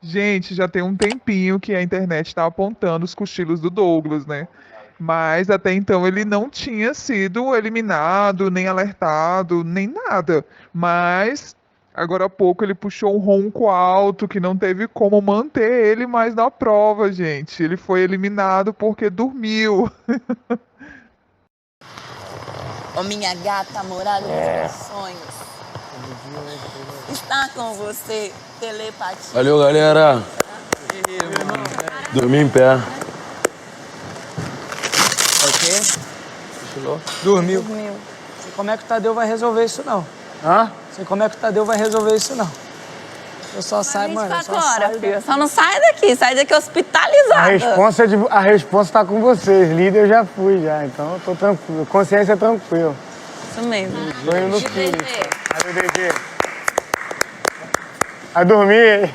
Gente, já tem um tempinho que a internet está apontando os cochilos do Douglas, né? Mas até então ele não tinha sido eliminado, nem alertado, nem nada. Mas agora há pouco ele puxou um ronco alto que não teve como manter ele mais na prova, gente. Ele foi eliminado porque dormiu. Ô minha gata, morada dos meus sonhos. Está com você, telepatia. Valeu, galera. Dormi em pé. O quê? Dormiu. Não sei como é que o Tadeu vai resolver isso, não. Hã? Não sei como é que o Tadeu vai resolver isso, não. Eu só saio, mano. Eu 24 só horas, saio filho. Só não sai daqui hospitalizada. A responsa tá com vocês. Líder eu já fui, já. Então eu tô tranquilo. Consciência tranquila. Isso mesmo. Tô indo no E Pires. DG? Aí, DG. Vai dormir.